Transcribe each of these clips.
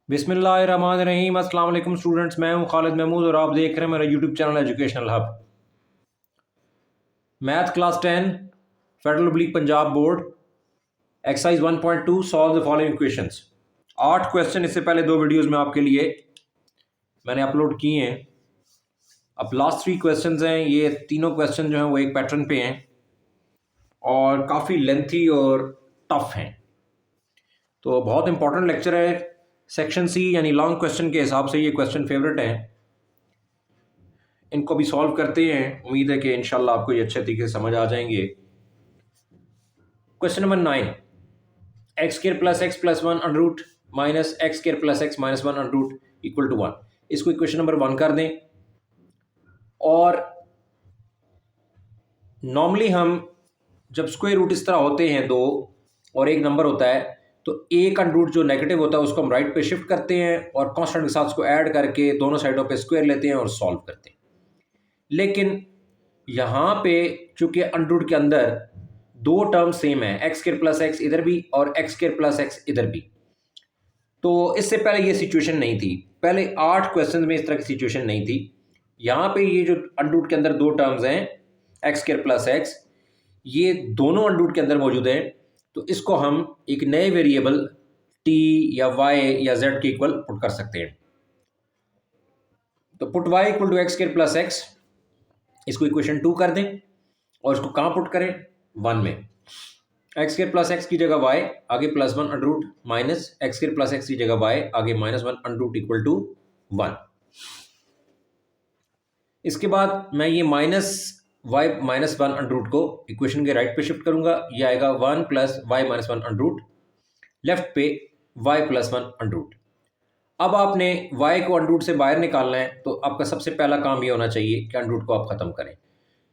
बिस्मिल्लाहिर्रहमानिर्रहीम। अस्सलाम वालेकुम स्टूडेंट्स, मैं हूं खालिद महमूद और आप देख रहे हैं मेरा YouTube channel educational hub. Math class 10 federal public Punjab board exercise 1.2 solve the following questions. 8 question इससे पहले 2 वीडियोस में आपके लिए मैंने अपलोड किए हैं। अब लास्ट 3 क्वेश्चंस हैं, ये तीनों क्वेश्चन जो हैं वो एक पैटर्न पे हैं और काफ़ी लेंथी और टफ हैं, तो बहुत इंपॉर्टेंट लेक्चर है। सेक्शन सी यानी लॉन्ग क्वेश्चन के हिसाब से ये क्वेश्चन फेवरेट हैं। इनको भी सॉल्व करते हैं, उम्मीद है कि इंशाल्लाह आपको ये अच्छे तरीके से समझ आ जाएंगे। Question number 9, x square plus x plus 1 under root minus x square plus x minus 1 under root equal to 1। इसको इक्वेशन नंबर 1 कर दें। और नॉर्मली हम जब स्क्वायर रूट इस तरह होते हैं दो और एक नंबर होता है, तो एक अंडर रूट जो नेगेटिव होता है उसको हम राइट पे शिफ्ट करते हैं और कांस्टेंट के साथ उसको ऐड करके दोनों साइडों पे स्क्वायर लेते हैं और सॉल्व करते हैं। लेकिन यहाँ पे चूंकि अंडर रूट के अंदर दो टर्म सेम है, एक्स स्क्वायर प्लस एक्स इधर भी और एक्स स्क्वायर प्लस एक्स इधर भी, तो इससे पहले ये सिचुएशन नहीं थी। पहले 8 क्वेश्चन में इस तरह की सिचुएशन नहीं थी। यहाँ पे ये जो अंडर रूट के अंदर दो टर्म्स हैं एक्स स्क्वायर प्लस एक्स, ये दोनों अंडर रूट के अंदर मौजूद हैं, तो इसको हम एक नए वेरिएबल टी या वाई या जेड के इक्वल पुट कर सकते हैं। तो put y equal to x square plus x, इसको इक्वेशन 2 कर दें और इसको कहाँ पुट करें, 1 में। एक्स स्क्वायर प्लस एक्स की जगह वाई, आगे plus 1 under root minus x square plus x की जगह वाई, आगे minus 1 under root equal to 1। इसके बाद मैं ये minus y minus 1 under root को इक्वेशन के राइट पे शिफ्ट करूंगा, ये आएगा 1 plus y minus 1 under root, left पे वाई प्लस 1 अंडर रूट। अब आपने y को अंडर रूट से बाहर निकालना है, तो आपका सबसे पहला काम ये होना चाहिए कि अंडर रूट को आप खत्म करें।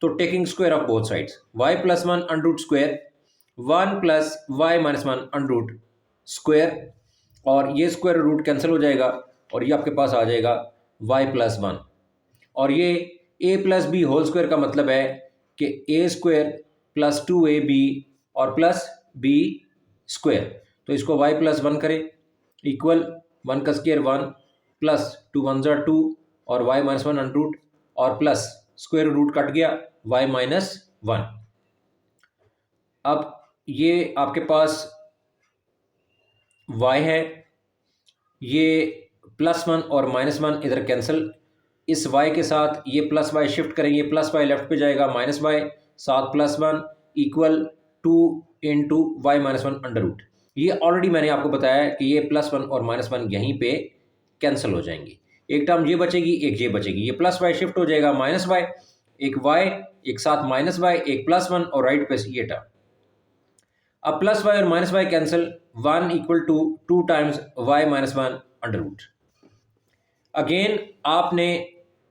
तो taking square of both sides, y plus 1 under root square, 1 plus y minus 1 under root square, और ये स्क्वायर रूट कैंसिल हो जाएगा और ये आपके पास आ जाएगा y प्लस 1। और ये a plus B whole square का मतलब है कि a स्क्वायर प्लस 2ab और प्लस b स्क्वायर। तो इसको y प्लस 1 करें इक्वल 1 का स्क्वायर 1 प्लस 2 1 ज़ा 2 और y माइनस 1 अंडर रूट और प्लस स्क्वायर रूट कट गया y माइनस 1। अब ये आपके पास y है, ये प्लस 1 और माइनस 1 इधर कैंसिल, इस y के साथ ये प्लस y शिफ्ट करेंगे, प्लस y लेफ्ट पे जाएगा, माइनस y साथ plus 1 equal 2 into y minus 1 under root. ये ऑलरेडी मैंने आपको बताया कि ये प्लस 1 और माइनस 1 यहीं पे कैंसिल हो जाएंगे, एक टर्म ये बचेगी एक ये बचेगी, ये प्लस y शिफ्ट हो जाएगा माइनस y, एक y एक साथ माइनस y, एक प्लस 1 और राइट पे ये टर्म। अब प्लस y और minus y cancel, 1 equal to 2 times y minus 1 under root. Again आपने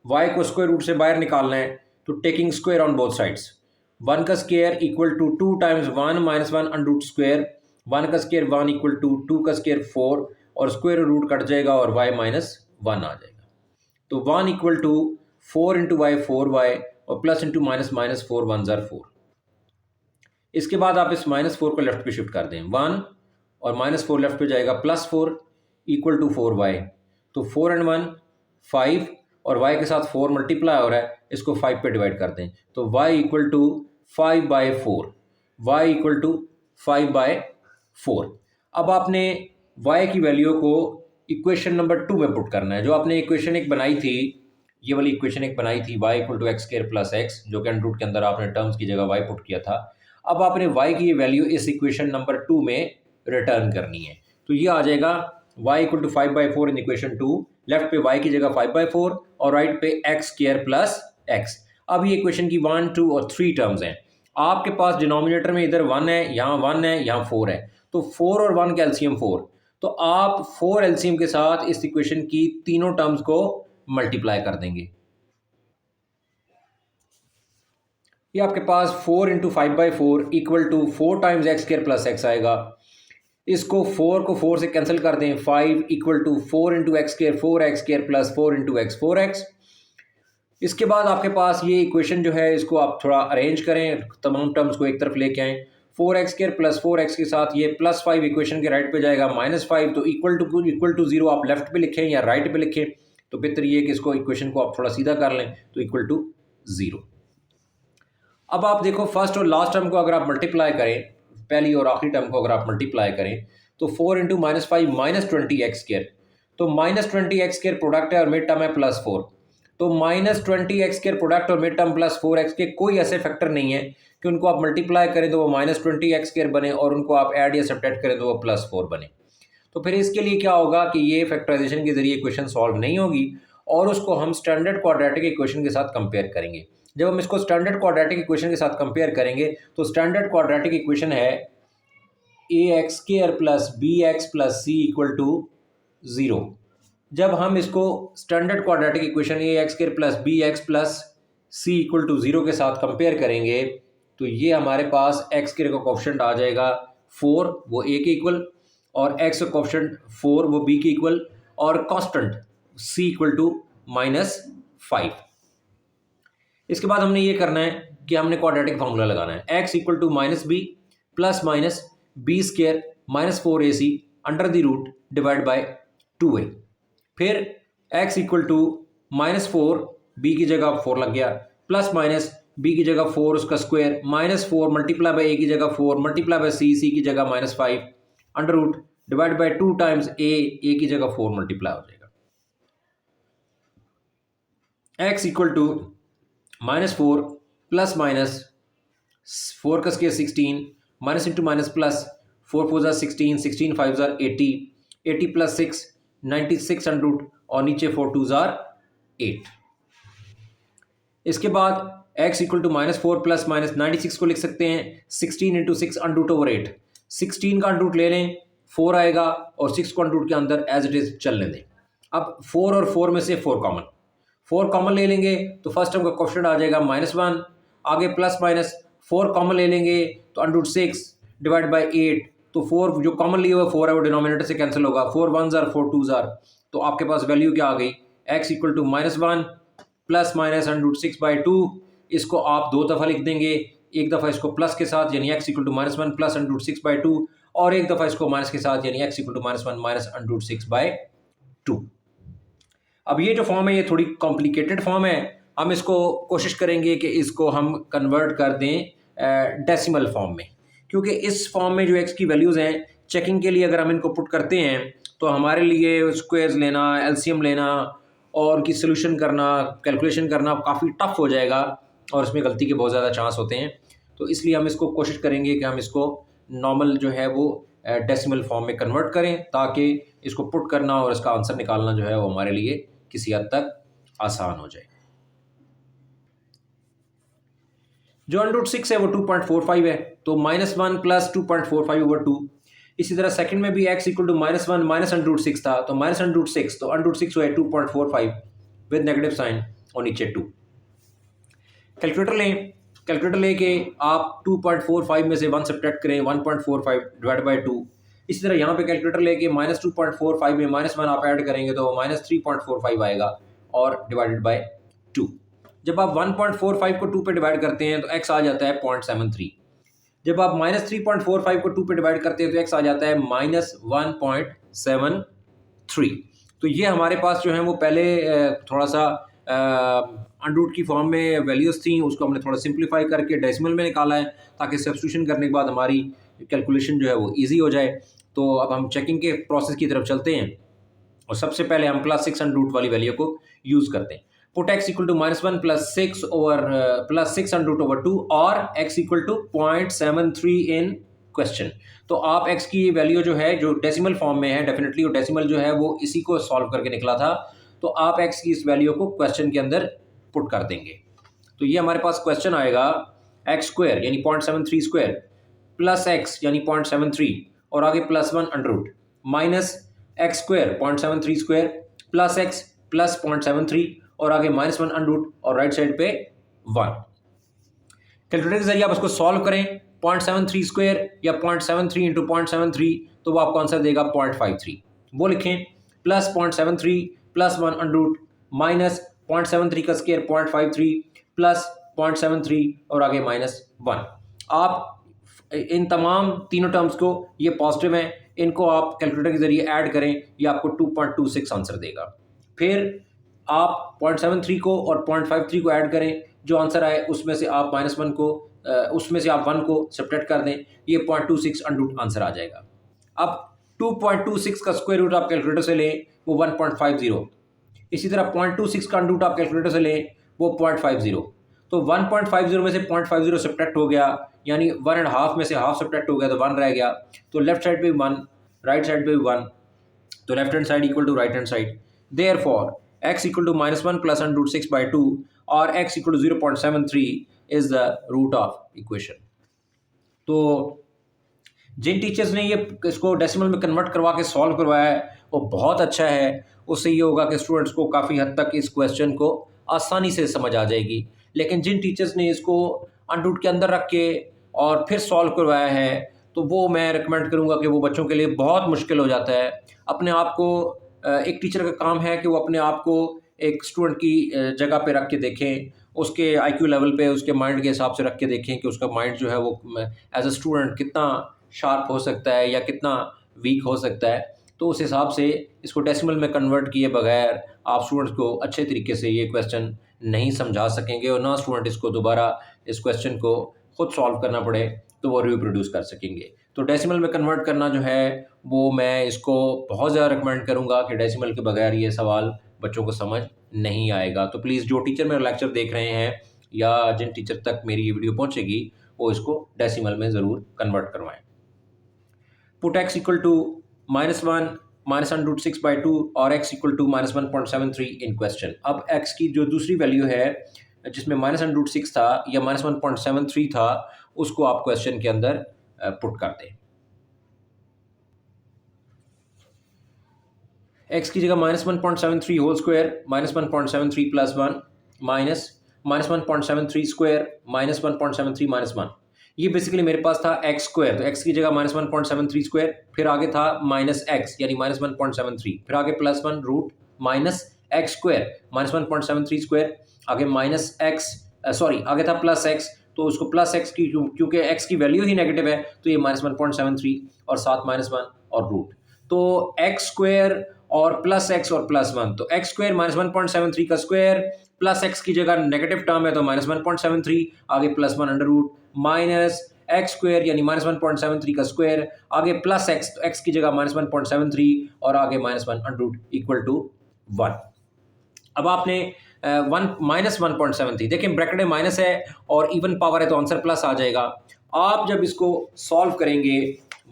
y को स्क्वायर रूट से बाहर निकालना है, तो taking square on both sides, 1 का square equal to 2 times 1 minus 1 under root square, 1 का स्क्वायर 1 इक्वल टू 2 का स्क्वायर 4 और स्क्वायर रूट कट जाएगा और y माइनस 1 आ जाएगा। तो 1 equal to 4 into Y 4y और प्लस इंटू माइनस माइनस 4 1 ज़ा 4। इसके बाद आप इस माइनस 4 को लेफ्ट पे शिफ्ट कर दें, 1 और माइनस 4 लेफ्ट पे जाएगा, प्लस 4 इक्वल टू 4y। तो 4 एंड 1 5 और y के साथ 4 मल्टीप्लाई हो रहा है, इसको 5 पे डिवाइड कर दें, तो y equal to 5/4, y equal to 5/4। अब आपने y की वैल्यू को इक्वेशन नंबर 2 में पुट करना है। जो आपने इक्वेशन एक बनाई थी, ये वाली इक्वेशन एक बनाई थी, y equal to x square plus x, जो कि अंडर रूट के अंदर आपने टर्म्स की जगह y पुट किया था। अब आपने y की वैल्यू इस इक्वेशन नंबर 2 में रिटर्न करनी है, तो ये आ जाएगा y equal to 5/4 in equation 2, left पे y की जगह 5/4 और राइट पे एक्स स्क्वायर प्लस एक्स। अब ये इक्वेशन की 1 2 और 3 टर्म्स हैं। आपके पास डिनोमिनेटर में इधर 1 है, यहाँ 1 है, यहाँ 4 है, तो 4 और 1 का एलसीएम 4, तो आप 4 एलसीएम के साथ इस इक्वेशन की तीनों टर्म्स को मल्टीप्लाई कर देंगे। ये आपके पास 4 into 5/4 equal to 4 times x square plus x आएगा। इसको 4 को 4 से कैंसिल कर दें, 5 equal to 4 into x square 4x square plus 4 into x 4x। इसके बाद आपके पास ये इक्वेशन जो है, इसको आप थोड़ा अरेंज करें, तमाम टर्म्स को एक तरफ लेके आएँ। 4x² प्लस 4x के साथ ये +5 इक्वेशन के राइट पे जाएगा -5, तो इक्वल टू 0 आप लेफ्ट पे लिखें या राइट पे लिखें, तो बेहतर ये है कि इसको इक्वेशन को आप थोड़ा सीधा कर लें, तो इक्वल टू 0। अब आप देखो फर्स्ट और लास्ट टर्म को अगर आप मल्टीप्लाई करें, पहली और आखिरी टर्म को अगर आप मल्टीप्लाई करें, तो 4 इंटू -5 -20x², तो -20x² प्रोडक्ट है और मिड टर्म है +4, तो -20x² प्रोडक्ट और मिड टर्म +4x के कोई ऐसे फैक्टर नहीं है कि उनको आप मल्टीप्लाई करें तो वो -20x² बने और उनको आप ऐड या सब्ट्रैक्ट करें तो वो +4 बने। तो फिर इसके लिए क्या होगा कि ये फैक्टराइजेशन के जरिए इक्वेशन सॉल्व नहीं होगी और उसको हम स्टैंडर्ड क्वाड्रेटिक इक्वेशन के साथ कंपेयर करेंगे। जब हम इसको स्टैंडर्ड क्वाड्रेटिक इक्वेशन के साथ कंपेयर करेंगे तो स्टैंडर्ड क्वाड्रेटिक इक्वेशन है ax² plus bx plus c equal to 0। जब हम इसको standard quadratic equation ax² plus bx plus c equal to 0 के साथ कंपेयर करेंगे तो ये हमारे पास x² का कोएफिशिएंट आ जाएगा 4, वो a के इक्वल, और x का कोएफिशिएंट 4 वो b के इक्वल, और कांस्टेंट c इक्वल टू -5। इसके बाद हमने ये करना है कि हमने क्वाड्रेटिक फार्मूला लगाना है x equal to -b plus minus b² -4ac under the root divide by 2a। फिर x इक्वल टू -4, b की जगह 4 लग गया, प्लस माइनस b की जगह 4 उसका स्क्वायर, -4 मल्टीप्लाई बाय a की जगह 4 मल्टीप्लाई बाय c की जगह -5 under root divide by 2 times a की जगह 4 मल्टीप्लाई हो जाएगा। x equal to -4 plus minus 4 का square 16 minus into minus plus 4 4 16 16 5 80 80 plus 6 96 under root और नीचे 4 2 8। इसके बाद x equal to -4 plus minus 96 को लिख सकते हैं 16 इंटू 6 अंडर रूट ओवर 8। 16 का अंडर रूट ले लें 4 आएगा और 6 को अंडर रूट के अंदर एज इट इज चलने दें। अब 4 और 4 में से 4 कॉमन ले लेंगे तो फर्स्ट टर्म का कोएफिशिएंट आ जाएगा -1, आगे प्लस माइनस 4 कॉमन ले लेंगे तो अंडर रूट 6 डिवाइड बाय 8, तो 4 जो कॉमन लिया हुआ 4 है वो डिनोमिनेटर से कैंसिल होगा, 4 1 4 2 तो आपके पास वैल्यू क्या आ गई x equal to -1 plus minus under root 6 by 2। इसको आप 2 दफ़ा लिख देंगे, एक दफ़ा इसको प्लस के साथ यानी x equal to -1 plus under root 6 by 2 और एक दफ़ा इसको माइनस के साथ यानी x equal to -1 minus under root 6 by 2। अब ये जो फॉर्म है ये थोड़ी कॉम्प्लिकेटेड फॉर्म है, हम इसको कोशिश करेंगे कि इसको हम कन्वर्ट कर दें डेसिमल फॉर्म में, क्योंकि इस फॉर्म में जो x की वैल्यूज़ हैं चेकिंग के लिए अगर हम इनको पुट करते हैं तो हमारे लिए स्क्वायर्स लेना, एलसीएम लेना और उनकी सोल्यूशन करना, कैलकुलेशन करना काफ़ी टफ हो जाएगा और इसमें गलती के बहुत ज़्यादा चांस होते हैं। तो इसलिए हम इसको कोशिश करेंगे कि हम इसको नॉर्मल जो है वो डेसिमल फॉर्म में कन्वर्ट करें ताकि इसको पुट करना और इसका आंसर निकालना जो है वो हमारे लिए किसी हद तक आसान हो जाए। जो अंडर रूट 6 है वो 2.45 है, तो -1 प्लस 2.45 ओवर 2। इसी तरह सेकंड में भी x equal to -1 minus under root 6 था, तो माइनस अंडर रूट 6, तो अंडर रूट 6 हुआ 2.45 विद नेगेटिव साइन और नीचे 2। कैलकुलेटर लेके आप 2.45 में से 1 सब्ट्रैक्ट करें, 1.45 डिवाइड बाई 2। इसी तरह यहाँ पे कैलकुलेटर लेके -2.45 में -1 आप ऐड करेंगे तो -3.45 आएगा और डिवाइडेड बाय 2। जब आप 1.45 को 2 पे डिवाइड करते हैं तो x आ जाता है 0.73। जब आप -3.45 को 2 पे डिवाइड करते हैं तो x आ जाता है -1.73। तो ये हमारे पास जो है वो पहले थोड़ा सा अंडर रूट की फॉर्म में वैल्यूज़ थी, उसको हमने थोड़ा सिंप्लीफाई करके डेसिमल में निकाला है ताकि सब्स्टिट्यूशन करने के बाद हमारी कैलकुलेशन जो है वो ईजी हो जाए। तो अब हम चेकिंग के प्रोसेस की तरफ चलते हैं और सबसे पहले हम +6 अंडर रूट वाली वैल्यू को यूज़ करते हैं। Put x equal to -1 plus 6 over +6 under root over 2 और x equal to 0.73 in question. तो आप x की वैल्यू जो है जो डेसिमल फॉर्म में है, डेफिनेटली वो डेसिमल जो है वो इसी को सॉल्व करके निकला था, तो आप x की इस वैल्यू को क्वेश्चन के अंदर पुट कर देंगे। तो ये हमारे पास क्वेश्चन आएगा x स्क्वायर यानी 0.73 स्क्वायर प्लस x यानी 0.73 और आगे +1 under root minus x square 0.73 square plus x plus 0.73 और आगे -1 अंडर रूट और राइट साइड पे 1। कैलकुलेटर के जरिए आप इसको सॉल्व करें 0.73 स्क्वायर या 0.73 इंटू 0.73 तो वो आपको आंसर देगा 0.53। वो लिखें प्लस 0.73 प्लस 1 अंडर रूट माइनस 0.73 का स्क्वायर 0.53 प्लस 0.73 और आगे -1। आप इन तमाम तीनों टर्म्स को, ये पॉजिटिव हैं, इनको आप कैलकुलेटर के ज़रिए ऐड करें, ये आपको 2.26 आंसर देगा। फिर आप 0.73 को और 0.53 को ऐड करें, जो आंसर आए उसमें से आप -1 को उसमें से आप 1 को सब्ट्रैक्ट कर दें, ये 0.26 अंडरूट आंसर आ जाएगा। अब 2.26 का स्क्वायर रूट आप कैलकुलेटर से लें, वो 1.50। इसी तरह 0.26 का अंडरूट आप कैलकुलेटर से लें, वो 0.50। तो 1.50 में से 0.50 सब्ट्रैक्ट हो गया, यानी 1.5 में से हाफ सब्ट्रैक्ट हो गया, तो 1 रह गया। तो लेफ्ट साइड पे भी 1, राइट साइड पे भी 1, तो left hand side equal to right hand side. Therefore x equal to -1 plus under root 6/2 और x equal to 0.73 is the root of equation. तो जिन टीचर्स ने ये इसको डेसिमल में कन्वर्ट करवा के सॉल्व करवाया है, वो बहुत अच्छा है। उससे ये होगा कि स्टूडेंट्स को काफ़ी हद तक इस क्वेश्चन को आसानी से समझ आ जाएगी। लेकिन जिन टीचर्स ने इसको अंडरूट के अंदर रख के और फिर सॉल्व करवाया है, तो वो मैं रिकमेंड करूँगा कि वो बच्चों के लिए बहुत मुश्किल हो जाता है। अपने आप को एक टीचर का काम है कि वो अपने आप को एक स्टूडेंट की जगह पे रख के देखें, उसके आईक्यू लेवल पे, उसके माइंड के हिसाब से रख के देखें कि उसका माइंड जो है वो एज अ स्टूडेंट कितना शार्प हो सकता है या कितना वीक हो सकता है। तो उस हिसाब से इसको डेसिमल में कन्वर्ट किए बगैर आप स्टूडेंट्स को अच्छे तरीके से ये क्वेश्चन नहीं समझा सकेंगे, और ना स्टूडेंट इसको दोबारा इस क्वेश्चन को खुद सॉल्व करना पड़े तो वो रिप्रोड्यूस कर सकेंगे। तो डेसिमल में कन्वर्ट करना जो है वो मैं इसको बहुत ज़्यादा रिकमेंड करूँगा कि डेसिमल के बगैर ये सवाल बच्चों को समझ नहीं आएगा। तो प्लीज़ जो टीचर मेरा लेक्चर देख रहे हैं या जिन टीचर तक मेरी ये वीडियो पहुँचेगी, वो इसको डेसिमल में ज़रूर कन्वर्ट करवाएँ। Put x equal to -1 minus under root 6/2 और x equal to -1.73 in question. अब x की जो दूसरी वैल्यू है जिसमें -√6 था या -1.73 था, उसको आप क्वेश्चन के अंदर पुट कर दें। x की जगह -1.73 whole square, -1.73 plus 1 minus -1.73 square, -1.73 -1। ये बेसिकली मेरे पास था x स्क्वायर, तो x की जगह -1.73 स्क्वायर, फिर आगे था -x यानी -1.73, फिर आगे +1 root minus x square -1.73 square, आगे आगे था +x, तो उसको +x की क्योंकि x की वैल्यू ही नेगेटिव है तो ये -1.73 और साथ -1 और रूट, तो x स्क्वायर और +x और +1, तो x स्क्वायर -1.73 का स्क्वायर प्लस x की जगह नेगेटिव टर्म है तो -1.73, आगे +1 under root minus x square यानी -1.73 का स्क्वायर, आगे +x, तो x की जगह -1.73 और आगे -1 अंडर रूट इक्वल टू 1। अब आपने 1.73 देखिए ब्रैकेट में माइनस है और इवन पावर है तो आंसर प्लस आ जाएगा। आप जब इसको सॉल्व करेंगे,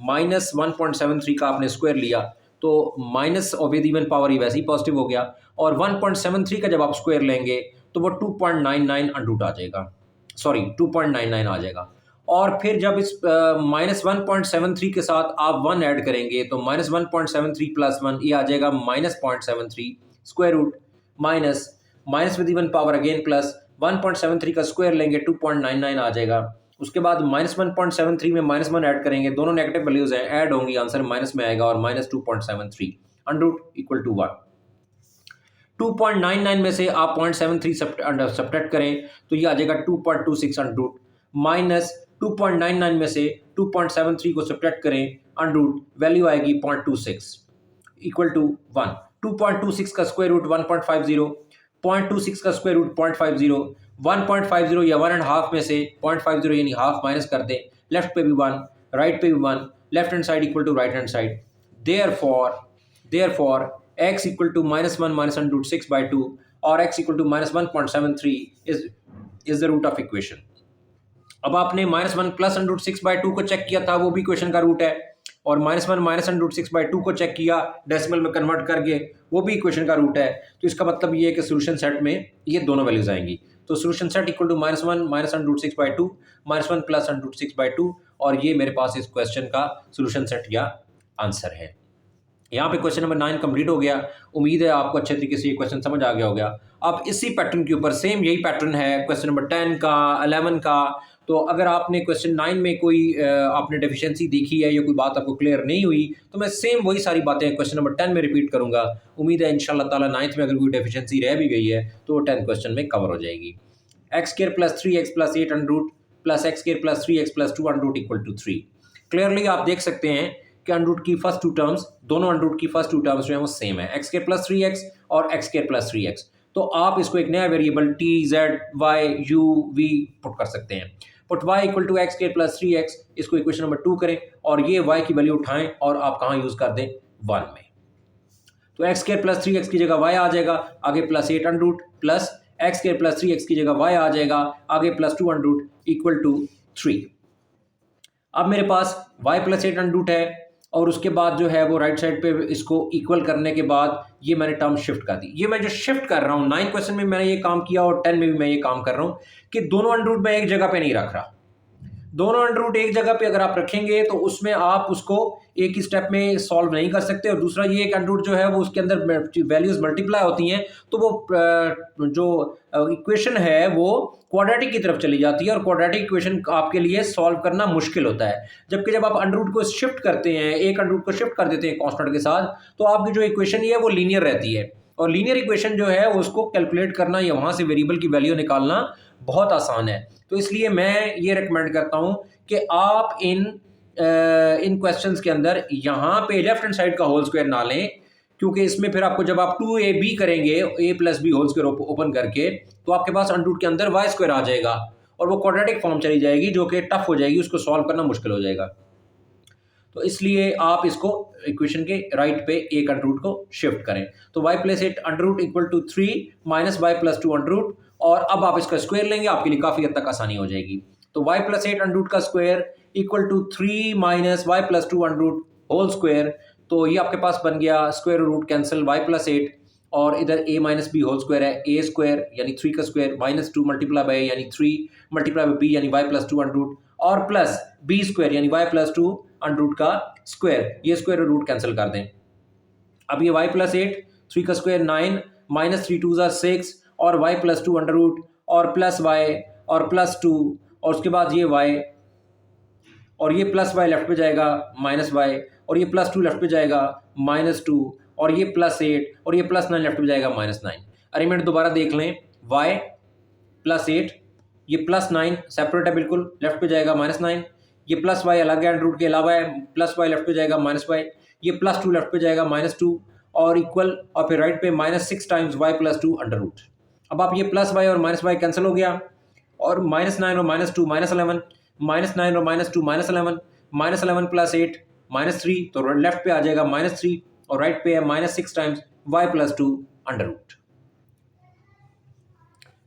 -1.73 का आपने स्क्वायर लिया तो माइनस और विद इवन पावर ही वैसे ही पॉजिटिव हो गया, और 1.73 का जब आप स्क्वायर लेंगे तो वो 2.99 अंडरूट आ जाएगा, सॉरी 2.99 आ जाएगा। और फिर जब इस -1.73 के साथ आप 1 ऐड करेंगे तो -1.73 प्लस 1 ये आ जाएगा -0.73 square root minus with even power again plus 1.73 का स्क्वायर लेंगे 2.99 आ जाएगा। उसके बाद -1.73 में -1 ऐड करेंगे, दोनों नेगेटिव वैल्यूज हैं, ऐड होंगी, आंसर माइनस में आएगा और -2.73 अंडरूट इक्वल टू 1। 2.99 में से आप 0.73 सब्ट्रैक्ट करें तो ये आ जाएगा 2.26 अंडरूट, माइनस 2.99 में से 2.73 को सब्ट्रैक्ट करें अंडरूट, वैल्यू आएगी 0.26 इक्वल टू 1। 2.26 का स्क्वायर रूट 1.50, 0.26 का स्क्वायर रूट 0.50, 1.50 या 1.5 में से 0.50 यानी हाफ माइनस कर दें, लेफ्ट पे भी 1 राइट पे भी 1, left hand side equal to right hand side. Therefore x equal to -1 minus under root 6/2 और x equal to -1.73 is the root of equation. अब आपने -1 प्लस अंडरूट 6/2 को चेक किया था, वो भी इक्वेशन का रूट है, और -1 माइनस अंडरूट 6/2 को चेक किया डेसिमल में कन्वर्ट करके, वो भी इक्वेशन का रूट है। तो इसका मतलब ये है कि सोल्यूशन सेट में ये दोनों वैल्यूज आएंगी। तो solution set equal to -1 minus under root 6/2 -1 plus under root 6/2, और ये मेरे पास इस क्वेश्चन का सोल्यूशन सेट या आंसर है। यहाँ पे क्वेश्चन नंबर 9 कंप्लीट हो गया। उम्मीद है आपको अच्छे तरीके से ये क्वेश्चन समझ आ गया होगा। अब इसी पैटर्न के ऊपर सेम यही पैटर्न है क्वेश्चन नंबर 10 का, 11 का। तो अगर आपने क्वेश्चन 9 में कोई आपने डेफिशिएंसी देखी है या कोई बात आपको क्लियर नहीं हुई, तो मैं सेम वही सारी बातें क्वेश्चन नंबर 10 में रिपीट करूंगा। उम्मीद है इंशाल्लाह ताला 9th में अगर कोई डेफिशिएंसी रह भी गई है तो वो 10th क्वेश्चन में कवर हो जाएगी। x² + 3x + 8 under root plus x square plus 3x plus 2 under root equal to 3। Clearly आप देख सकते हैं कि अंडर रूट की फर्स्ट टू टर्म्स, दोनों अंडर रूट की फर्स्ट टू टर्म्स जो है वो सेम है, एक्स स्क्वायर प्लस 3x और एक्स स्क्वायर प्लस 3x। तो आप इसको एक नया variable T Z Y U V put कर सकते हैं। Put y equal to x square plus 3x, इसको इक्वेशन नंबर 2 करें और ये y की वैल्यू उठाएं और आप कहाँ यूज कर दें, 1 में। तो एक्स स्क्वायर प्लस 3x की जगह y आ जाएगा, आगे plus 8 under root plus x square plus 3x की जगह y आ जाएगा, आगे plus 2 under root equal to 3। अब मेरे पास y प्लस 8 अंडर रूट है और उसके बाद जो है वो राइट साइड पे इसको इक्वल करने के बाद ये मैंने टर्म शिफ्ट कर दी। ये मैं जो शिफ्ट कर रहा हूँ 9 क्वेश्चन में मैंने ये काम किया और 10 में भी मैं ये काम कर रहा हूँ कि दोनों अंडर रूट मैं एक जगह पे नहीं रख रहा। दोनों अंडर रूट एक जगह पे अगर आप रखेंगे तो उसमें आप उसको एक ही स्टेप में सॉल्व नहीं कर सकते। और दूसरा ये एक अंडर रूट जो है वो उसके अंदर वैल्यूज मल्टीप्लाई होती हैं तो वो जो इक्वेशन है वो क्वाड्रेटिक की तरफ चली जाती है और क्वाड्रेटिक इक्वेशन आपके लिए सॉल्व करना मुश्किल होता है। जबकि जब आप अंडर रूट को शिफ्ट करते हैं, एक अंडर रूट को शिफ्ट कर देते हैं कांस्टेंट के साथ, तो आपकी जो इक्वेशन है वो लीनियर रहती है और लीनियर इक्वेशन जो है उसको कैलकुलेट करना या वहाँ से वेरिएबल की वैल्यू निकालना बहुत आसान है। तो इसलिए मैं ये रिकमेंड करता हूँ कि आप इन क्वेश्चंस के अंदर यहाँ पे लेफ्ट हैंड साइड का होल स्क्वायर ना लें, क्योंकि इसमें फिर आपको जब आप 2ab करेंगे a plus B whole square open करके, तो आपके पास अंडर रूट के अंदर y स्क्वायर आ जाएगा और वो क्वाड्रेटिक फॉर्म चली जाएगी जो कि टफ हो जाएगी, उसको सॉल्व करना मुश्किल हो जाएगा। तो इसलिए आप इसको इक्वेशन के राइट पे एक अंडर रूट को शिफ्ट करें। तो y plus 8 under root equal to 3 minus y plus 2 under root, और अब आप इसका स्क्वायर लेंगे, आपके लिए काफ़ी हद तक आसानी हो जाएगी। तो y प्लस 8 अंडर रूट का square equal to 3 minus y plus 2 under root whole square. तो ये आपके पास बन गया square root cancel y plus 8 और इधर a minus B whole square है, a स्क्वायर यानी 3 का स्क्वायर माइनस 2 मल्टीप्लाई बाय यानी 3 मल्टीप्लाई बाय b यानी y प्लस 2 अंडर रूट और प्लस b स्क्वायर यानी y प्लस 2 अंडर रूट का स्क्वायर, ये स्क्वायर रूट कैंसिल कर दें। अब ये y प्लस 8 3 का स्क्वायर 9 माइनस 3 2 6 और y प्लस 2 अंडर रूट और प्लस y और प्लस 2 और उसके बाद ये y और ये प्लस y लेफ्ट पे जाएगा माइनस y और ये प्लस 2 लेफ्ट पे जाएगा माइनस 2 और ये प्लस 8 और ये प्लस 9 लेफ्ट पे जाएगा माइनस 9। अरेंजमेंट दोबारा देख लें, y प्लस 8 ये प्लस 9 सेपरेट है बिल्कुल, लेफ्ट पे जाएगा माइनस 9, ये प्लस y अलग है अंडर रूट के अलावा है, प्लस y लेफ्ट पे जाएगा माइनस y, ये प्लस 2 लेफ्ट पे जाएगा माइनस 2 और इक्वल और फिर राइट पे minus 6 times y plus 2 under root. अब आप ये प्लस y और माइनस y कैंसिल हो गया और माइनस 9 और माइनस 2 माइनस 11, माइनस 9 और minus 2 minus 11, minus 11 plus 8 minus 3, तो लेफ्ट पे आ जाएगा माइनस 3 और राइट पे है minus 6 times y plus 2 under root.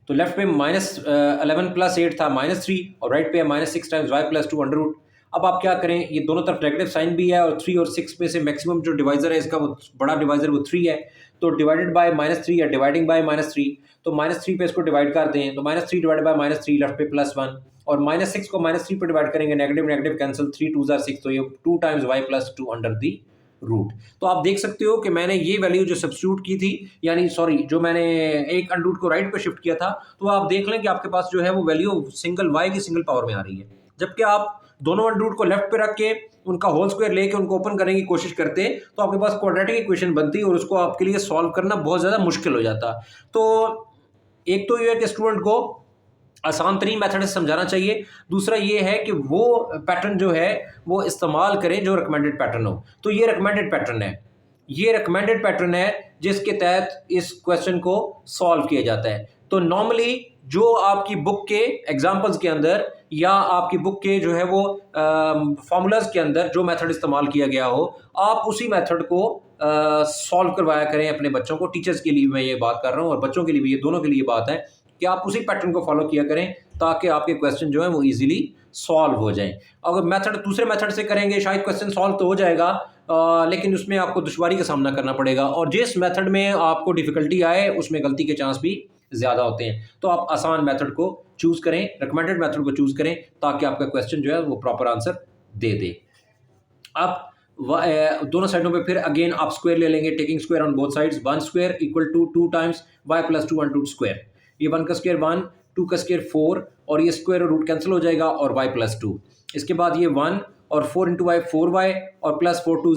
तो लेफ्ट पे माइनस 11 प्लस 8 था माइनस 3 और राइट पे है minus 6 times y plus 2 under root. अब आप क्या करें, ये दोनों तरफ नेगेटिव साइन भी है और 3 और 6 में से मैक्सिमम जो डिवाइजर है इसका वो बड़ा डिवाइजर वो 3 है, तो डिवाइडेड बाय माइनस 3 या डिवाइडिंग बाय माइनस 3, तो माइनस 3 पे इसको डिवाइड कर दें तो minus 3 divide by minus 3 left पे प्लस 1 और माइनस 6 को माइनस 3 पे डिवाइड करेंगे, नेगेटिव नेगेटिव कैंसिल, 3 2 6, तो ये 2 times y plus 2 under the root. तो आप देख सकते हो कि मैंने ये वैल्यू जो सब्स्टिट्यूट की थी, यानी सॉरी जो मैंने एक अंडर रूट को राइट पे शिफ्ट किया था, तो आप देख लें कि आपके पास जो है वो वैल्यू सिंगल y की सिंगल पावर में आ रही है। जबकि आप दोनों अंडर रूट को लेफ्ट पे रख के उनका होल स्क्वायर लेके उनको ओपन करने की कोशिश करते तो आपके पास क्वाड्रेटिक इक्वेशन बनती और उसको आपके लिए सॉल्व करना बहुत ज़्यादा मुश्किल हो जाता। तो एक तो ये है कि स्टूडेंट को आसान तरीन मेथड से समझाना चाहिए, दूसरा ये है कि वो पैटर्न जो है वो इस्तेमाल करें जो रिकमेंडेड पैटर्न हो। तो ये रिकमेंडेड पैटर्न है, ये रिकमेंडेड पैटर्न है जिसके तहत इस क्वेश्चन को सॉल्व किया जाता है। तो नॉर्मली जो आपकी बुक के एग्जाम्पल्स के अंदर या आपकी बुक के जो है वो फॉर्मूलाज के अंदर जो मेथड इस्तेमाल किया गया हो, आप उसी मेथड को सॉल्व करवाया करें अपने बच्चों को। टीचर्स के लिए मैं ये बात कर रहा हूँ और बच्चों के लिए भी, ये दोनों के लिए बात है कि आप उसी पैटर्न को फॉलो किया करें ताकि आपके क्वेश्चन जो है वो इजीली सॉल्व हो जाएं। अगर मेथड दूसरे मेथड से करेंगे शायद क्वेश्चन सॉल्व तो हो जाएगा, लेकिन उसमें आपको दुश्वारी का सामना करना पड़ेगा और जिस मेथड में आपको डिफ़िकल्टी आए उसमें गलती के चांस भी ज़्यादा होते हैं। तो आप आसान मेथड को चूज़ करें, रिकमेंडेड मेथड को चूज़ करें ताकि आपका क्वेश्चन जो है वो प्रॉपर आंसर दे दे। अब दोनों साइडों पे फिर अगेन आप स्क्वायर ले लेंगे, taking square on both sides, 1 square equal to 2 times y plus 2 under root square, ये 1 का स्क्वायर 1, 2 का स्क्वायर 4 और ये स्क्वायर रूट कैंसिल हो जाएगा और y प्लस 2, इसके बाद ये 1 और 4 इंटू वाई 4y और प्लस 4 2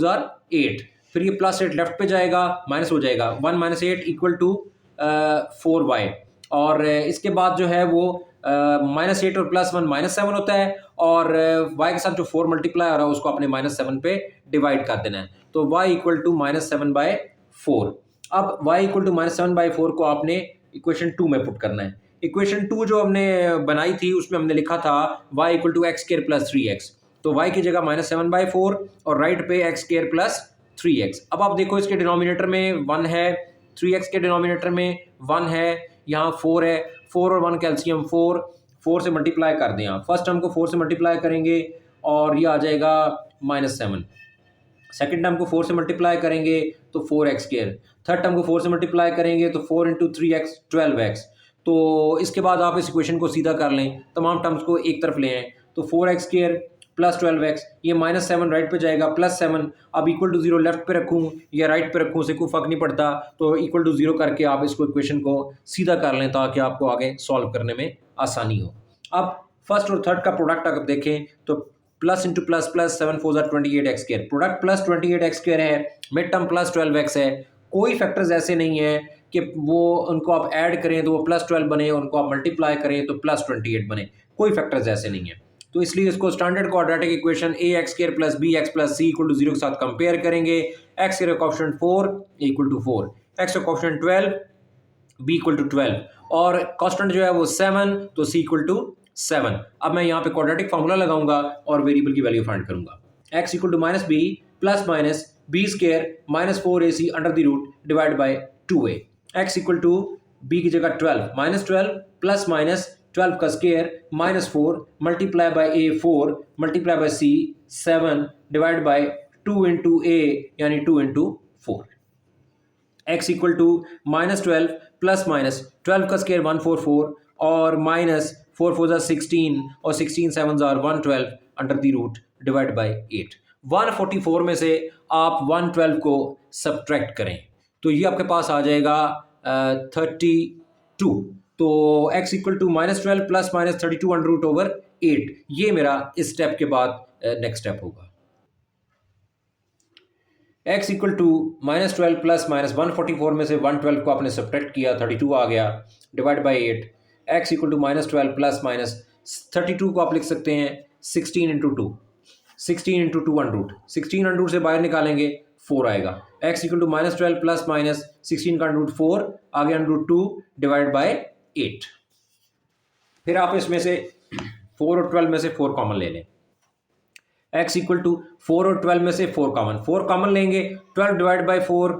8, फिर ये प्लस 8 लेफ्ट पे जाएगा माइनस हो जाएगा, 1 माइनस 8 इक्वल टू 4y और इसके बाद जो है वो -8 और +1 -7 होता है, और y के साथ जो 4 मल्टीप्लाई हो रहा है उसको आपने -7 पे डिवाइड कर देना है। तो y इक्वल टू -7/4। अब y इक्वल टू -7/4 को आपने इक्वेशन 2 में पुट करना है। इक्वेशन 2 जो हमने बनाई थी उसमें हमने लिखा था y equal to x² + 3x। तो y की जगह -7/4 और राइट पे x² + 3x। अब आप देखो इसके डिनोमिनेटर में 1 है, 3x के डिनोमिनेटर में 1 है, यहाँ 4 है, 4 और 1 कैल्शियम 4 से मल्टीप्लाई कर दें आप। फर्स्ट टर्म को 4 से मल्टीप्लाई करेंगे और ये आ जाएगा -7। सेकेंड टर्म को 4 से मल्टीप्लाई करेंगे तो 4x²। थर्ड टर्म को 4 से मल्टीप्लाई करेंगे तो 4 × 3x 12x। तो इसके बाद आप इस इक्वेशन को सीधा कर लें, तमाम टर्म्स को एक तरफ ले आएँ, तो 4x² + 12x, ये -7 राइट पे जाएगा, +7। अब इक्वल टू 0 लेफ्ट पे रखूँ या राइट पे रखूँ से कोई फ़र्क नहीं पड़ता, तो इक्वल टू 0 करके आप इसको इक्वेशन को सीधा कर लें ताकि आपको आगे सॉल्व करने में आसानी हो। अब फर्स्ट और थर्ड का प्रोडक्ट अगर देखें तो प्लस इंटू प्लस प्लस 7 4 ज़ा 28x², प्रोडक्ट प्लस 28x² है, मिड टर्म प्लस 12x है। कोई फैक्टर्स ऐसे नहीं है कि वो उनको आप ऐड करें तो वो +12 बने, उनको आप मल्टीप्लाई करें तो +28 बने, कोई फैक्टर्स ऐसे नहीं है। तो इसलिए इसको standard quadratic equation ax² + bx + c = 0 के साथ कंपेयर करेंगे। x का कोएफिशिएंट 4 a = 4, x का कोएफिशिएंट 12 b = 12 और कांस्टेंट जो है वो 7, तो c = 7। अब मैं यहाँ पे क्वाड्रेटिक फार्मूला लगाऊंगा और वेरिएबल की वैल्यू फाइंड करूंगा। x = -b + -b² - 4ac √/ 2a। x = b की जगह 12, -12 + -12 का square -4 multiply by a 4 multiply by c 7 divide by 2 × a यानी 2 × 4। x = -12 + -12 का स्क्वायर 144 और -4 4 ज़ा 16 और 16 7 ज़ा 112 डिवाइड बाय 8। 144 में से आप 112 को सब्ट्रैक्ट करें तो ये आपके पास आ जाएगा 32। तो x = -12 + -32 √8। ये मेरा इस स्टेप के बाद नेक्स्ट स्टेप होगा। x = -12 + -144 में से 112 को आपने सब्ट्रैक्ट किया, 32 आ गया, डिवाइड बाय 8। x = -12 + -32 को आप लिख सकते हैं 16 × 2, 16 × 2 √, 16 √, से बाहर निकालेंगे 4 आएगा। x = -12 + -16 का √4 आ गया √2 डिवाइड बाय 8। फिर आप इसमें से 4 और 12 में से 4 कॉमन ले लें। x = 4 और 12 में से 4 कॉमन लेंगे, 12 डिवाइड बाय 4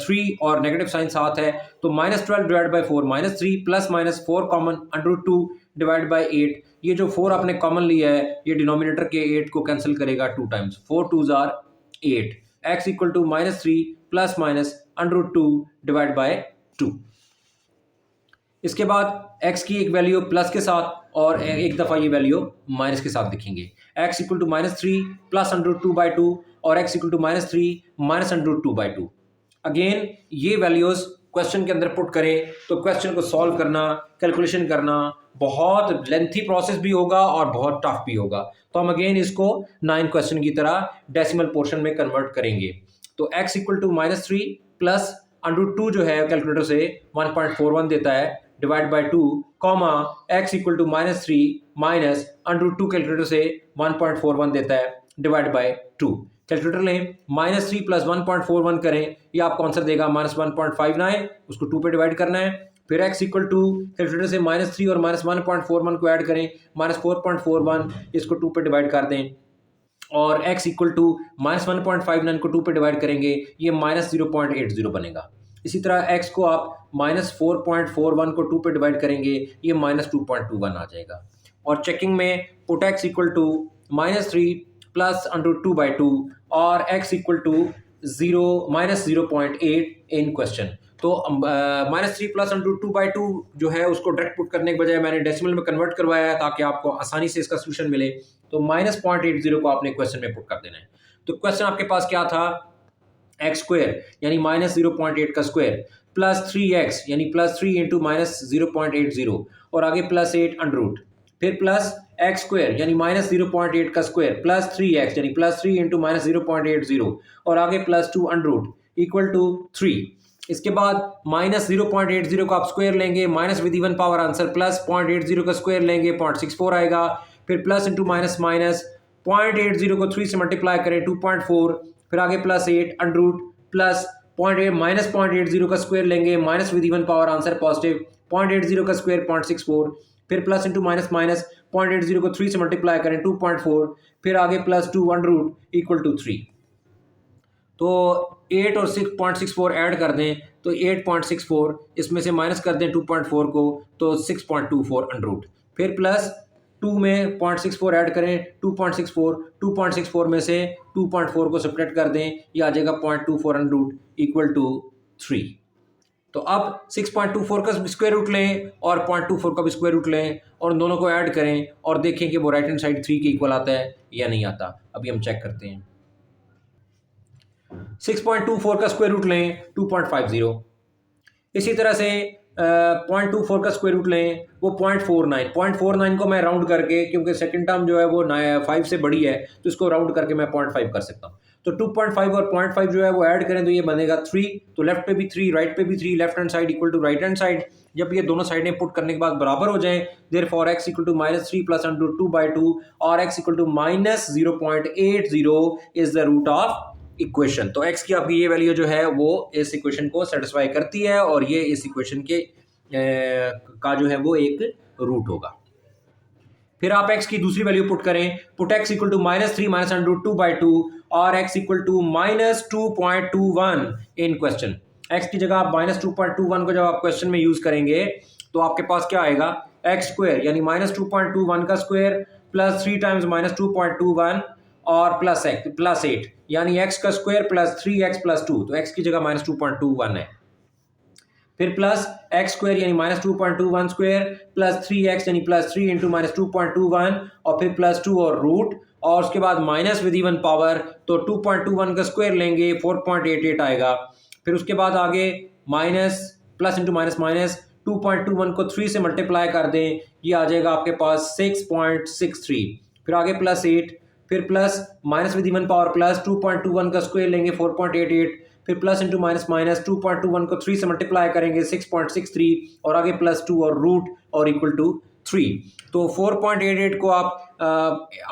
3 और नेगेटिव साइन साथ है तो -12 divide by 4 -3 + -4 common √2 divide by 8। ये जो 4 आपने कॉमन लिया है ये डिनोमिनेटर के 8 को कैंसिल करेगा 2 टाइम्स, 4 2 ज़ा 8। x = -3 + √2 divide by 2। इसके बाद x की एक वैल्यू प्लस के साथ और एक दफ़ा ये वैल्यू माइनस के साथ लिखेंगे। x = -3 + √2/2 और x = -3 - √2/2। अगेन ये वैल्यूज़ क्वेश्चन के अंदर पुट करें तो क्वेश्चन को सॉल्व करना, कैलकुलेशन करना बहुत लेंथी प्रोसेस भी होगा और बहुत टफ भी होगा। तो हम अगेन इसको 9 क्वेश्चन की तरह डेसिमल पोर्शन में कन्वर्ट करेंगे। तो x = -3 + √2 जो है कैलकुलेटर से 1.41 देता है, divide by 2, comma x = -3 - √2 calculator से 1.41 देता है, डिवाइड बाय 2। कैलकुलेटर लें, -3 + 1.41 करें, ये आपको आंसर देगा -1.59, उसको 2 पे डिवाइड करना है। फिर x = कैलकुलेटर से -3 और -1.41 को ऐड करें, -4.41, इसको 2 पे डिवाइड कर दें और x = -1.59 को 2 पे डिवाइड करेंगे, ये -0.80 बनेगा। इसी तरह x को आप -4.41 को 2 पे डिवाइड करेंगे, ये -2.21 आ जाएगा। और चेकिंग में पुट x = -3 + √2/2 और x = 0 इन क्वेश्चन। तो -3 + √2/2 जो है उसको डायरेक्ट पुट करने के बजाय मैंने डेसिमल में कन्वर्ट करवाया है ताकि आपको आसानी से इसका सोल्यूशन मिले। तो -0.80 को आपने क्वेश्चन में पुट कर देना है। तो क्वेश्चन आपके पास क्या था, x² यानी -0.8 का स्क्वायर प्लस 3x यानी +3 × -0.80 और आगे +8 √, फिर प्लस x² यानी -0.8 का स्क्वायर प्लस 3x यानी +3 × -0.80 और आगे +2 √, इक्वल टू 3। इसके बाद -0.80 का आप स्क्वायर लेंगे, minus with even power answer, plus 0.80 का स्क्वायर लेंगे 0.64 आएगा, फिर प्लस इंटू माइनस माइनस 0.80 को 3 से मल्टीप्लाई करें 2.4, फिर आगे प्लस 8 अंडरूट प्लस -0.80 का स्क्वायर लेंगे, minus with even power answer positive, 0.80 का स्क्वायर 0.64, फिर प्लस इंटू माइनस माइनस 0.80 को 3 से मल्टीप्लाई करें 2.4, फिर आगे प्लस 2 अंडरूट इक्वल टू 3। तो 8 और 6.64 ऐड कर दें तो 8.64, इसमें से माइनस कर दें 2.4 को तो 6.24 अंडरूट, फिर प्लस 2 में 0.64 ऐड करें 2.64 में से 2.4 को सब्ट्रैक्ट कर दें, ये आ जाएगा 0.24 अंडरूट इक्वल टू 3। तो अब 6.24 का स्क्वायर रूट लें और 0.24 का भी स्क्वायर रूट लें और दोनों को ऐड करें और देखें कि वो राइट हैंड साइड 3 के इक्वल आता है या नहीं आता। अभी हम चेक करते हैं। 6.24 का स्क्वायर रूट लें 2.50, इसी तरह से 0.24 का स्क्वायर रूट लें वो 0.49 को मैं राउंड करके, क्योंकि सेकंड टर्म जो है वो 5 से बड़ी है तो इसको राउंड करके मैं 0.5 कर सकता हूँ। तो 2.5 और 0.5 जो है वो ऐड करें तो ये बनेगा 3, तो लेफ्ट पे भी 3 राइट पे भी 3, left hand side equal to right hand side. जब ये दोनों साइडें पुट करने के बाद बराबर हो जाएं, therefore x equal to -3 plus under 2/2 और x equal to -0.80 is the root of equation. तो x की आपकी ये वैल्यू जो है वो इस इक्वेशन को सेटिस्फाई करती है और ये इस इक्वेशन के का जो है वो एक रूट होगा। फिर आप x की दूसरी वैल्यू पुट करें, put x equal to -3 minus under 2/2 और x equal to -2.21 in question. x की जगह आप -2.21 को जब आप क्वेश्चन में यूज करेंगे तो आपके पास क्या आएगा, x स्क्वायर यानी -2.21 का स्क्वायर प्लस 3 टाइम्स -2.21 और प्लस 8 यानी x का स्क्वायर प्लस 3x प्लस 2, तो x की जगह -2.21 है। फिर प्लस एक्स स्क्वायर यानी -2.21 स्क्वायर प्लस 3x यानी प्लस 3 इंटू -2.21 और फिर प्लस 2 और रूट और उसके बाद माइनस विद इवन पावर, तो 2.21 का स्क्वायर लेंगे 4.88 आएगा। फिर उसके बाद आगे minus plus into minus minus 2.21 को 3 से मल्टीप्लाई कर दें, ये आ जाएगा आपके पास 6.63। फिर आगे प्लस 8, फिर plus minus with even power plus 2.21 का स्क्वायर लेंगे 4.88, फिर प्लस इंटू माइनस माइनस 2.21 को 3 से मल्टीप्लाई करेंगे 6.63 और आगे प्लस 2 और रूट और इक्वल टू 3। तो 4.88 को आप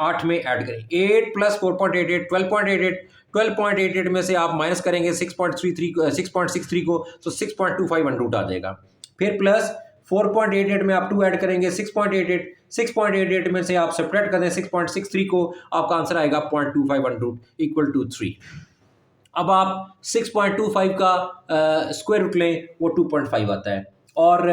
8 में ऐड करें, 8 प्लस 4.88 12.88 में से आप माइनस करेंगे 6.63 को तो 6.25 अंडरूट आ जाएगा। फिर प्लस 4.88 में आप 2 ऐड करेंगे 6.88 में से आप सब्ट्रैक्ट कर दें 6.63 को, आपका आंसर आएगा 0.25 अंडरूट इक्वल टू 3। अब आप 6.25 का स्क्वायर रूट लें वो 2.5 आता है और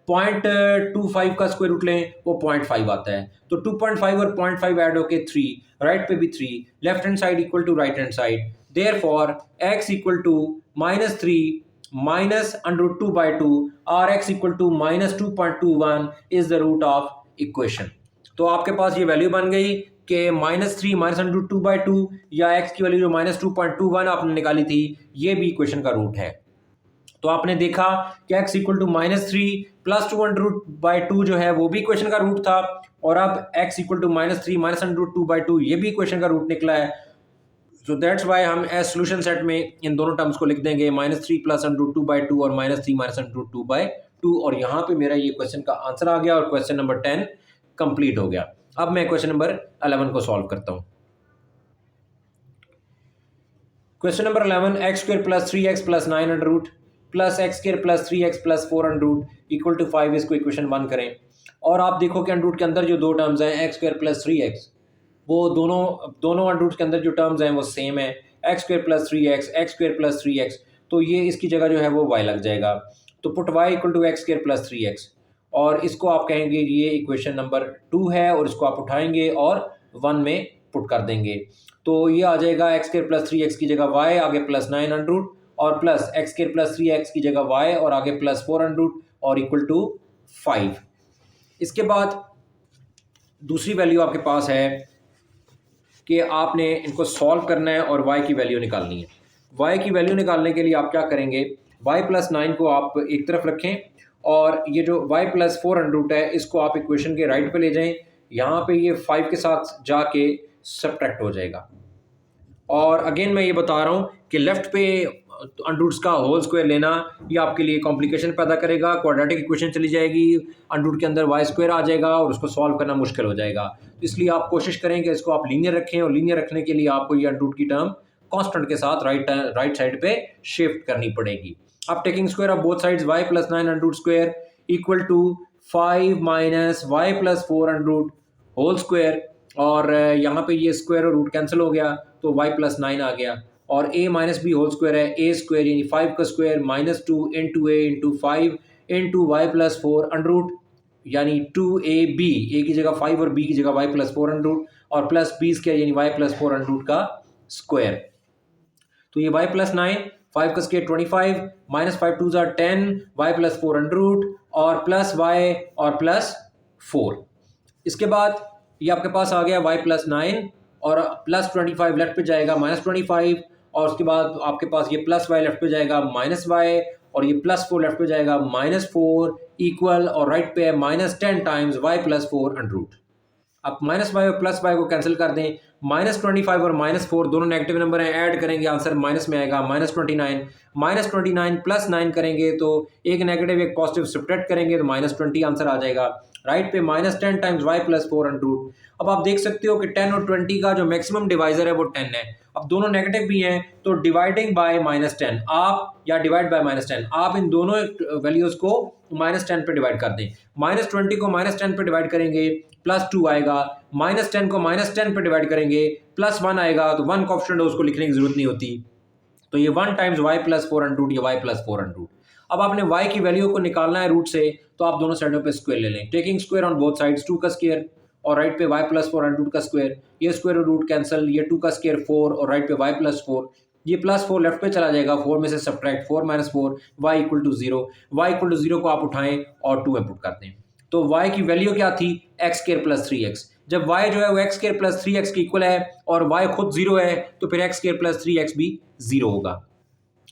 0.25 का स्क्वायर रूट लें वो 0.5 आता है। तो 2.5 और 0.5 ऐड होके 3, राइट पे भी 3, left hand side equal to right hand side, therefore x equal to -3 minus under 2/2 और x equal to -2.21 is the root of equation. तो आपके पास ये वैल्यू बन गई कि -3 माइनस अंडर 2/2 या x की वैल्यू जो -2.21 आपने निकाली थी ये भी इक्वेशन का रूट है। तो आपने देखा कि x इक्वल टू -3 प्लस 2/2 जो है वो भी इक्वेशन का रूट था और अब x equal to -3 minus under 2/2 ये भी इक्वेशन का रूट निकला है। सो दैट्स वाई हम एज सोल्यूशन सेट में इन दोनों टर्म्स को लिख देंगे -3 प्लस अंडर 2/2 और -3 माइनस अंडर 2/2 और यहाँ पे मेरा ये क्वेश्चन का आंसर आ गया और क्वेश्चन नंबर 10 कंप्लीट हो गया। अब मैं क्वेश्चन नंबर 11 को सॉल्व करता हूँ। Question number 11, x square plus 3x plus 9 under root plus x square plus 3x plus 4 under root equal to 5, इसको इक्वेशन 1 करें और आप देखो कि अंडर रूट के अंदर जो दो टर्म्स हैं एक्स स्क्वायर प्लस 3x, वो दोनों अंडर रूट के अंदर जो टर्म्स हैं वो सेम है, x square plus 3x, x square plus 3x, तो ये इसकी जगह जो है वो y लग जाएगा। तो put y equal to x square plus 3x और इसको आप कहेंगे ये इक्वेशन नंबर 2 है और इसको आप उठाएंगे और 1 में पुट कर देंगे। तो ये आ जाएगा एक्स स्क्वायर प्लस 3x की जगह y, आगे प्लस 9 अंडर रूट और plus x square plus 3x की जगह y और आगे प्लस 4 अंडर रूट और इक्वल टू 5। इसके बाद दूसरी वैल्यू आपके पास है कि आपने इनको सॉल्व करना है और y की वैल्यू निकालनी है। y की वैल्यू निकालने के लिए आप क्या करेंगे, y प्लस 9 को आप एक तरफ रखें और ये जो y प्लस 4 अंडर रूट है इसको आप इक्वेशन के राइट पे ले जाएं, यहाँ पे ये 5 के साथ जाके सब्ट्रैक्ट हो जाएगा। और अगेन मैं ये बता रहा हूँ कि लेफ्ट पे अंडरूट्स का होल स्क्वायर लेना ये आपके लिए कॉम्प्लिकेशन पैदा करेगा। क्वाड्रेटिक इक्वेशन चली जाएगी, अंडरूट के अंदर वाई स्क्वायर आ जाएगा और उसको सॉल्व करना मुश्किल हो जाएगा। तो इसलिए आप कोशिश करें कि इसको आप लीनियर रखें, और लीनियर रखने के लिए आपको ये अंडरूट की टर्म कांस्टेंट के साथ राइट साइड पे शिफ्ट करनी पड़ेगी। अब taking square of both sides y + 9 under root square equal to 5 - y + 4 under root whole square, और यहाँ पे ये स्क्वायर और रूट कैंसिल हो गया तो y + 9 आ गया, और a - b होल स्क्वायर है, a स्क्वायर यानी 5 का स्क्वायर -2 × a × 5 × y + 4 अंडरूट यानी 2ab, a की जगह 5 और b की जगह y + 4 अंडरूट, और प्लस b स्क्वायर यानी y + 4 अंडरूट का स्क्वायर। तो ये y + 9, 5 का स्क्वायर 25 -5 2 = 10 y + 4 अंडरूट और प्लस y और प्लस 4। इसके बाद ये आपके पास आ गया y + 9 और प्लस 25 लेफ्ट पे जाएगा -25, और उसके बाद आपके पास ये प्लस y लेफ्ट पे जाएगा -y, और ये प्लस 4 लेफ्ट पे जाएगा -4 इक्वल, और राइट पे है -10 टाइम्स y + 4 अंडरूट। अब -y और प्लस y को कैंसिल कर दें, -25 और -4 दोनों नेगेटिव नंबर हैं, ऐड करेंगे आंसर माइनस में आएगा -29, -29 + 9 करेंगे तो एक नेगेटिव एक पॉजिटिव सब्ट्रैक्ट करेंगे तो -20 आंसर आ जाएगा। राइट पे -10 टाइम्स y + 4 अंडरूट। अब आप देख सकते हो कि 10 और 20 का जो मैक्सिमम डिवाइजर है वो 10 है। अब दोनों नेगेटिव भी हैं तो डिवाइडिंग बाय -10 आप, या डिवाइड बाय -10 आप इन दोनों वैल्यूज़ को -10 पे डिवाइड कर दें। -20 को -10 पे डिवाइड करेंगे +2 आएगा, -10 को -10 पे डिवाइड करेंगे +1 आएगा, तो 1 कोएफिशिएंट है उसको लिखने की जरूरत नहीं होती। तो ये 1 टाइम्स y + 4 अंडरूट, ये y + 4 अंडरूट। अब आपने y की वैल्यू को निकालना है रूट से, तो आप दोनों साइडों पे स्क्वायर ले लें। Taking square on both sides 2 का स्क्वायर और राइट पे y + 4 अंडरूट का स्क्वायर, ये स्क्वायर और रूट कैंसिल, ये 2 का स्क्वायर 4 और राइट पे y + 4, ये +4 लेफ्ट पे चला जाएगा, 4 में से सब्ट्रैक्ट 4 - 4 y = 0, y = 0 को आप उठाएं और 2 इनपुट कर दें। तो y की वैल्यू क्या थी, x² + 3x। जब y जो है वो x² + 3x के इक्वल है और y खुद 0 है तो फिर x² + 3x भी 0 होगा।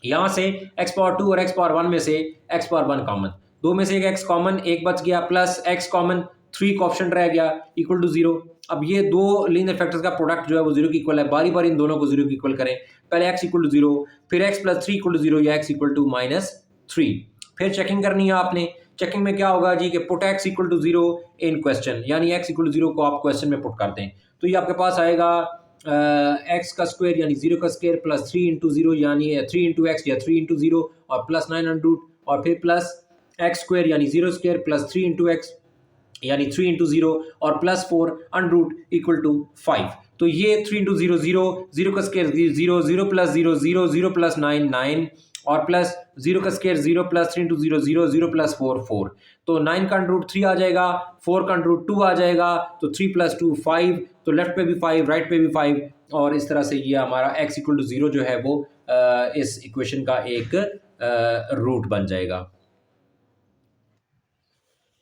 यहाँ से x⁴ और x⁴ में से x⁴ कॉमन, दो में से एक x कॉमन, एक बच गया, प्लस x कॉमन, 3 कोएफिशिएंट रह गया इक्वल टू 0। अब ये दो लीनियर फैक्टर्स का प्रोडक्ट जो है वो 0 के इक्वल है, बारी बारी इन दोनों को 0 के इक्वल करें। पहले x = 0, फिर x + 3 = 0 या x = -3। फिर चेकिंग करनी है आपने। चेकिंग में क्या होगा जी कि पुट x = 0 इन क्वेश्चन, यानी x = 0 को आप क्वेश्चन में पुट कर दें। तो ये आपके पास आएगा x का स्क्वायर यानी 0 का स्क्वायर प्लस 3 × 0 यानी 3 × x या 3 × 0 और प्लस 9 अंडरूट, और फिर प्लस x स्क्वायर यानी 0 स्क्वायर प्लस 3 × x यानी 3 × 0 और प्लस 4 अंडरूट इक्वल टू 5। तो ये 3 × 0 0, 0 का स्क्वायर 0, 0 + 0 0, 0 + 9 9 और प्लस 0 का स्क्वायर 0 प्लस 3 × 0 0, 0 + 4 4। तो 9 का अंडरूट 3 आ जाएगा, 4 का अंडरूट 2 आ जाएगा, तो 3 + 2 5, तो लेफ्ट पे भी 5 राइट पे भी 5, और इस तरह से ये हमारा x = 0 जो है वो इस इक्वेशन का एक रूट बन जाएगा।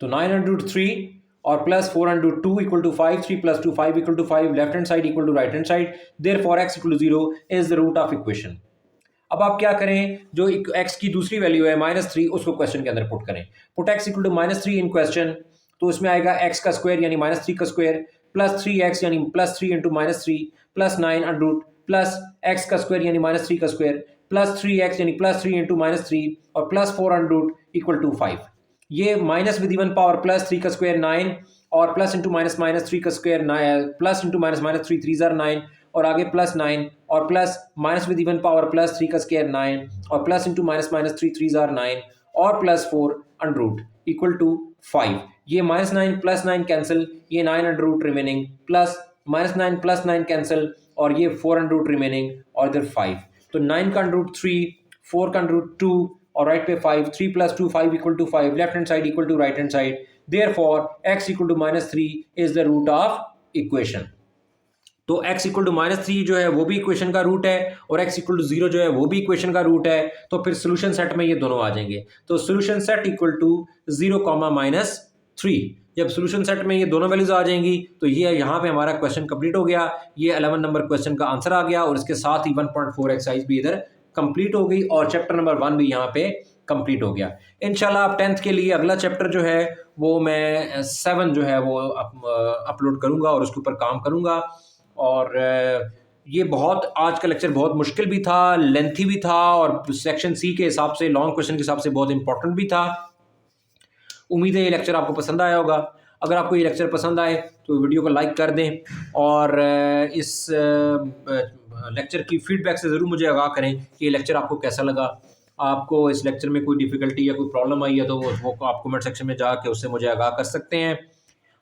तो 9√3 और plus 4√2 equal to 5, 3 + 2 5 equal to 5, left hand side equal to right hand side, therefore x = 0 is the root of equation. अब आप क्या करें, जो x की दूसरी वैल्यू है -3 उसको क्वेश्चन के अंदर पुट करें। पुट x = -3 इन क्वेश्चन, तो उसमें आएगा x का स्क्वायर यानी -3 का स्क्वायर प्लस 3x यानी +3 × -3 प्लस 9 अंडरूट प्लस x का स्क्वायर यानी -3 का स्क्वायर प्लस 3x यानी +3 × -3 और प्लस 4 अंडरूट इक्वल टू 5। ये minus with even power plus 3 का स्क्वायर 9 और प्लस इंटू माइनस 3 का स्क्वायर 9 प्लस इंटू माइनस 3 3 ज़ार 9 और आगे प्लस 9 और plus minus with even power plus 3 का स्क्वायर 9 और प्लस इंटू माइनस 3 3 ज़ार 9 और प्लस 4 अंडरूट इक्वल टू 5। ये -9 + 9 कैंसिल, ये 9 अंडरूट रिमेनिंग प्लस -9 + 9 कैंसिल और ये 4 अंडरूट रिमेनिंग और इधर 5। तो 9 का अंडरूट 3, 4 का अंडरूट 2 और राइट पे 5, 3 + 2 5 equal to 5, left hand side equal to right hand side, therefore x = -3 is the root of equation. तो x = -3 जो है वो भी इक्वेशन का रूट है और x = 0 जो है वो भी इक्वेशन का रूट है। तो फिर सोल्यूशन सेट में ये दोनों आ जाएंगे। तो सोल्यूशन सेट इक्वल टू 0, -3। जब सोल्यूशन सेट में ये दोनों वैल्यूज आ जाएंगी तो ये यहाँ पे हमारा क्वेश्चन कंप्लीट हो गया। ये 11 नंबर क्वेश्चन का आंसर आ गया और इसके साथ ही 1.4 एक्सरसाइज भी इधर कंप्लीट हो गई और चैप्टर नंबर 1 भी यहाँ पे कंप्लीट हो गया। इंशाल्लाह आप 10th के लिए अगला चैप्टर जो है वो मैं 7 जो है वो अपलोड करूँगा और उसके ऊपर काम करूँगा। और ये बहुत आज का लेक्चर बहुत मुश्किल भी था, लेंथी भी था और सेक्शन सी के हिसाब से, लॉन्ग क्वेश्चन के हिसाब से बहुत इंपॉर्टेंट भी था। उम्मीद है ये लेक्चर आपको पसंद आया होगा। अगर आपको ये लेक्चर पसंद आए तो वीडियो को लाइक कर दें और इस लेक्चर की फीडबैक से ज़रूर मुझे आगाह करें कि ये लेक्चर आपको कैसा लगा। आपको इस लेक्चर में कोई डिफ़िकल्टी या कोई प्रॉब्लम आई है तो वो आप कमेंट सेक्शन में जाके उससे मुझे आगाह कर सकते हैं।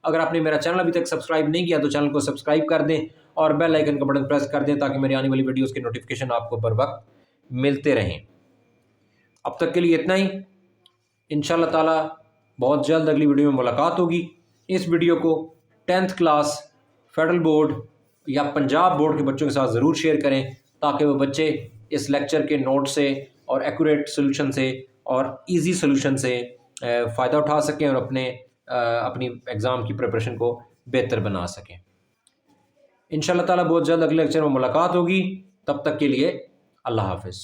अगर आपने मेरा चैनल अभी तक सब्सक्राइब नहीं किया तो चैनल को सब्सक्राइब कर दें और बेल आइकन का बटन प्रेस कर दें ताकि मेरी आने वाली वीडियोज़ के नोटिफिकेशन आपको बर वक्त मिलते रहें। अब तक के लिए इतना ही। इंशाल्लाह ताला बहुत जल्द अगली वीडियो में मुलाकात होगी। इस वीडियो को 10th क्लास फेडरल बोर्ड या पंजाब बोर्ड के बच्चों के साथ ज़रूर शेयर करें ताकि वो बच्चे इस लेक्चर के नोट से और एक्यूरेट सोल्यूशन से और इजी सोल्यूशन से फ़ायदा उठा सकें और अपनी एग्ज़ाम की प्रिपरेशन को बेहतर बना सकें। इंशाल्लाह ताला बहुत जल्द अगले लेक्चर में मुलाकात होगी। तब तक के लिए अल्लाह हाफ़िज़।